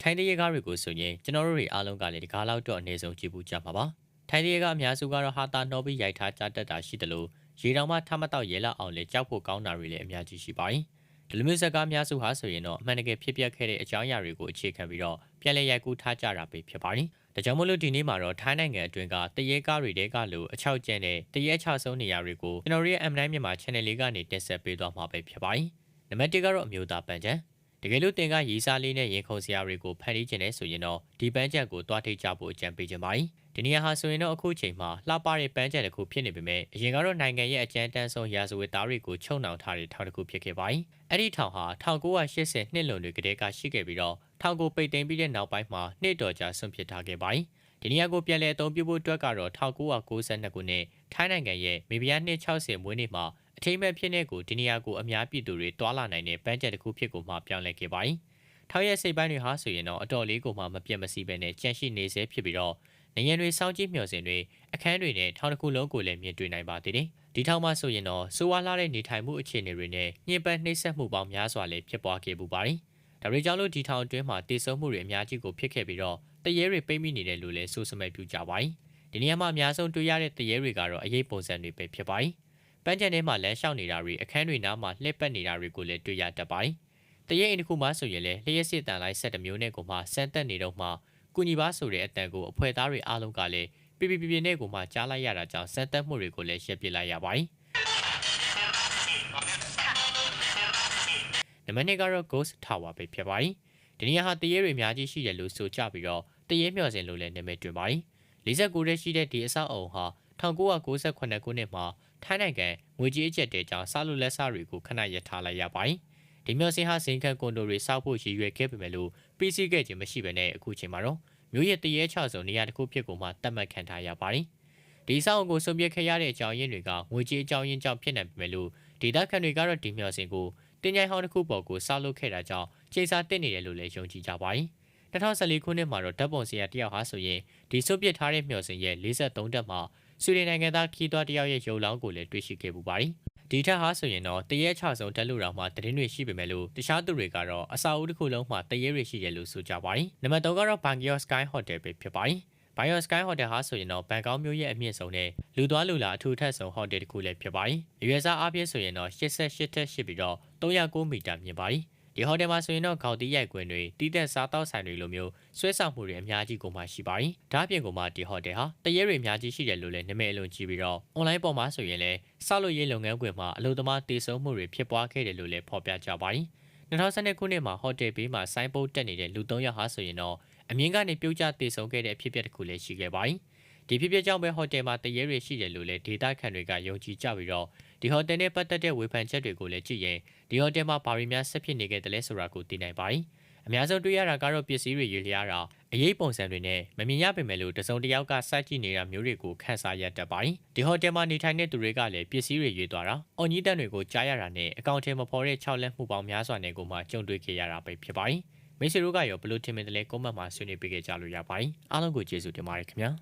ထိုင်းတရေကားတွေကိုဆိုရင်ကျွန်တော်တို့တွေအားလုံးကလည်းဒီကားလောက်တော့အနည်းဆုံးကြည့်ဘူးကြမှာပါထိုင်းတရေကအများစုကတော့ဟာတာနှောပြီးရိုက်ထားကြတတ်တာရှိတယ်လို့ရေတောင်မှထမတော့ရဲလောက်အောင်လေကြောက်ဖို့ကောင်းတာတွေလည်းအများကြီးရှိပါတယ်ဒီလိုမျိုးဇာတ်ကားအများစုဟာဆိုရင်တော့အမှန်တကယ်ဖြစ်ပျက်ခဲ့တဲ့အကြောင်းအရာတွေကိုအခြေခံပြီးတော့ပြန်လည်ရိုက်ကူးထားကြတာပဲဖြစ်ပါတယ်ဒါကြောင့်မို့လို့ဒီနေ့မှာတော့ထိုင်းနိုင်ငံအတွင်းကတရေကားတွေတဲကလို့အချောက်ကျန်တဲ့တရေချဆုံးနေရာတွေကိုကျွန်တော်ရဲ့ M9 မြန်မာ Channel လေးကနေတင်ဆက်ပေးသွားမှာပဲဖြစ်ပါတယ်နံပါတ်1ကတော့အမျိုးသားပန်းချံတကယ်လို့တင်ကရေးစားလေးနဲ့ရင်ခုန်စရာတွေကိုဖန်တီးခြင်းနဲ့ဆိုရင်တော့ဒီပန်းချက်ကိုတွားထိတ်ကြဖို့အကြံပေးခြင်းပါတယ်။ဒီနေရာဟာဆိုရင်တော့အခုချိန်မှာလှပတဲ့ပန်းချက်တစ်ခုဖြစ်နေပေမဲ့အရင်ကတော့နိုင်ငံရဲ့အကြမ်းတမ်းဆုံးရာဇဝတ်သားတွေကိုချုပ်နှောင်ထားတဲ့ထောင်တစ်ခုဖြစ်ခဲ့ပါတယ်။အဲ့ဒီထောင်ဟာ1980နှစ်လွန်တွေကတည်းကရှိခဲ့ပြီးတော့ထောင်ကိုပိတ်သိမ်းပြီးတဲ့နောက်ပိုင်းမှာနှစ်တော်ကြာဆွန့်ပစ်ထားခဲ့ပါတယ်။ဒီနေရာကိုပြန်လည်အသုံးပြုဖို့အတွက်ကတော့1992ခုနှစ်ထိုင်းနိုင်ငံရဲ့မေဘီယာနှစ်60မွေးနေ့မှာအထိမ်းအမှတ်ဖြစ်တဲ့ကိုဒီနေရာကိုအများပြည်သူတွေတွာလာနိုင်တဲ့ပန်းချက်တစ်ခုဖြစ်ကိုမှပြောင်းလဲခဲ့ပါတယ်။ထောင်ရဲ့စိတ်ပိုင်းတွေဟာဆိုရင်တော့အတော်လေးကိုမှမပြတ်မစီးပဲနဲ့ကြန့်ရှိနေစေဖြစ်ပြီးတော့နေရန်တွေစောင့်ကြည့်မျှော်စင်တွေအခန်းတွေနဲ့ထောင်တစ်ခုလုံးကိုလည်းမြင်တွေ့နိုင်ပါသေးတယ်။ဒီထောင်မှာဆိုရင်တော့စိုးဝါးလာတဲ့နေထိုင်မှုအခြေအနေတွေနဲ့ညှဉ်းပန်းနှိပ်စက်မှုပေါင်းများစွာလည်းဖြစ်ပွားခဲ့ပူပါတယ်။ဒါတွေကြောင့်လို့ဒီထောင်အတွင်းမှာတည်ဆုံမှုတွေအများကြီးကိုဖြစ်ခဲ့ပြီးတော့တရေတွေပိတ်မိနေတယ်လို့လည်းဆိုစမဲ့ပြုကြပါတယ်။ဒီနေရာမှာအများဆုံးတွေ့ရတဲ့တရေတွေကတော့အရေးပုံစံတွေပဲဖြစ်ပါတယ်။ပန်းချံထဲမှာလမ်းလျှောက်နေတာတွေအခန်းတွေနားမှာလှည့်ပတ်နေတာတွေကိုလည်းတွေ့ရတတ်ပါတယ်။တရေအိမ်တစ်ခုမှဆိုရင်လည်းလျှက်စစ်တန်လိုက်7မျိုးနဲ့ကိုမှစမ်းတက်နေတော့မှကုညီပါဆိုတဲ့အတန်ကိုအဖွဲသားတွေအားလုံးကလည်းပြနဲ့ကိုမှကြားလိုက်ရတာကြောင့်စမ်းတက်မှုတွေကိုလည်းရှက်ပြလိုက်ရပါတယ်။နံပါတ်2ကတော့ Ghost Tower ပဲဖြစ်ပါတယ်။ဒီနေရာဟာတရေတွေအများကြီးရှိတယ်လို့ဆိုကြပြီးတော့တရေမျှော်စင်လို့လည်းနာမည်တွင်ပါတယ်။49ရဲ့ရှိတဲ့ဒီအဆောက်အုံဟာ1998ခုနှစ်မှာထိုင်းနိုင်ငံငွေကြေးအကျပ်တဲကြောင့်စားလို့လက်စားတွေကိုခဏရထားလိုက်ရပါတယ်။ဒီမျှော်စင်ဟာဇင်ခံကွန်ဒိုတွေစောက်ဖို့ရည်ရွယ်ခဲ့ပေမဲ့လို့ပြီးစီးခဲ့ခြင်းမရှိဘဲနဲ့အခုချိန်မှာတော့မြို့ရဲ့တရေချဆုံနေရာတစ်ခုဖြစ်ကိုမှတတ်မှတ်ခံထားရပါတယ်။ဒီဆောင်ကိုဆုံးဖြတ်ခဲ့ရတဲ့အကြောင်းရင်းတွေကငွေကြေးအကြောင်းရင်းကြောင့်ဖြစ်နိုင်ပေမဲ့လို့ဒေသခံတွေကတော့ဒီမျှော်စင်ကိုတင်ကြိုင်ဟောင်းတစ်ခုပေါ်ကိုစောက်လုပ်ခဲ့တာကြောင့်ချိန်စာတက်နေတယ်လို့လည်းယုံကြည်ကြပါတယ်။2014ခုနှစ်မှာတော့ဓာတ်ပုံဆရာတယောက်ဟာဆိုရင်ဒီဆုတ်ပစ်ထားတဲ့မျှော်စင်ရဲ့43တက်မှာဆွေဒင်နိုင်ငံသားခီးသွွားတယောက်ရဲ့ရုပ်လောင်းကိုလည်းတွေ့ရှိခဲ့ပူပါတယ်။ဒီထက်ဟာဆိုရင်တော့တရေချဆုံးတက်လို့တော့မှတရင်တွေရှိပေမဲ့လို့တခြားသူတွေကတော့အစာအုပ်တစ်ခုလုံးမှာတရေတွေရှိတယ်လို့ဆိုကြပါတယ်။နံပါတ်3ကတော့ Bangkok Sky Hotel ပဲဖြစ်ပါတယ်။ Bangkok Sky Hotel ဟာဆိုရင်တော့ဘန်ကောက်မြို့ရဲ့အမြင့်ဆုံးနဲ့လူသွားလူလာအထူးထပ်ဆုံးဟိုတယ်တစ်ခုလည်းဖြစ်ပါတယ်။ရွေစားအားဖြင့်ဆိုရင်တော့88ထက်ရှိပြီးတော့309မီတာမြင့်ပါတယ်။ဒီဟိုတယ်မှာဆိုရင်တော့ခေါက်တီးရိုက်ကွင်းတွေတီးတဲ့စားတောက်ဆိုင်တွေလိုမျိုးဆွဲဆောင်မှုတွေအများကြီးကိုမှရှိပါတယ်။ဒါ့အပြင်ကိုမှဒီဟိုတယ်ဟာတရေတွေအများကြီးရှိတယ်လို့လည်းနာမည်အလွန်ကြီးပြီးတော့ online ပေါ်မှာဆိုရင်လည်းဆောက်လုပ်ရေးလုပ်ငန်းခွင်မှာအလုပ်သမားတည်ဆုံမှုတွေဖြစ်ပွားခဲ့တယ်လို့လည်းဖော်ပြကြပါတယ်။2012ခုနှစ်မှာဟိုတယ်ဘေးမှာဆိုင်းပုတ်တက်နေတဲ့လူ3ယောက်ဟာဆိုရင်တော့အမြင့်ကနေပြုတ်ကျတည်ဆုံခဲ့တဲ့အဖြစ်အပျက်တစ်ခုလည်းရှိခဲ့ပါတယ်။ဒီဖြစ်ပျက်ကြောင့်ပဲဟိုတယ်မှာတရေတွေရှိတယ်လို့လည်းဒေတာခန်တွေကယုံကြည်ကြပြီးတော့ဒီဟိုတယ်နဲ့ပတ်သက်တဲ့ဝေဖန်ချက်တွေကိုလည်းကြည့်ရင်ဒီဟိုတယ်မှာဘာတွေများဆက်ဖြစ်နေခဲ့တယ်လဲဆိုတာကိုသိနိုင်ပါတယ်။အများဆုံးတွေ့ရတာကတော့ပစ္စည်းတွေရွေလျားတာအရေးပုံစံတွေနဲ့မမြင်ရပေမဲ့လို့တစုံတစ်ယောက်ကစိုက်ကြည့်နေတာမျိုးတွေကိုခန်းစားရတတ်ပါတယ်။ဒီဟိုတယ်မှာနေထိုင်တဲ့သူတွေကလည်းပစ္စည်းတွေရွေသွားတာအော်ကြီးတန်တွေကိုကြားရတာနဲ့အကောင့်ထဲမဖော်တဲ့6လက်မှုပေါင်းများစွာနဲ့ကိုမှကြုံတွေ့ခဲ့ရတာပဲဖြစ်ပါတယ်။မိတ်ဆွေတို့ကရောဘလို့ထင်မြင်တယ်လဲကွန်မန့်မှာဆွေးနွေးပေးကြလို့ရပါတယ်။အားလုံးကိုကျေးဇူးတင်ပါတယ်ခင်ဗျာ။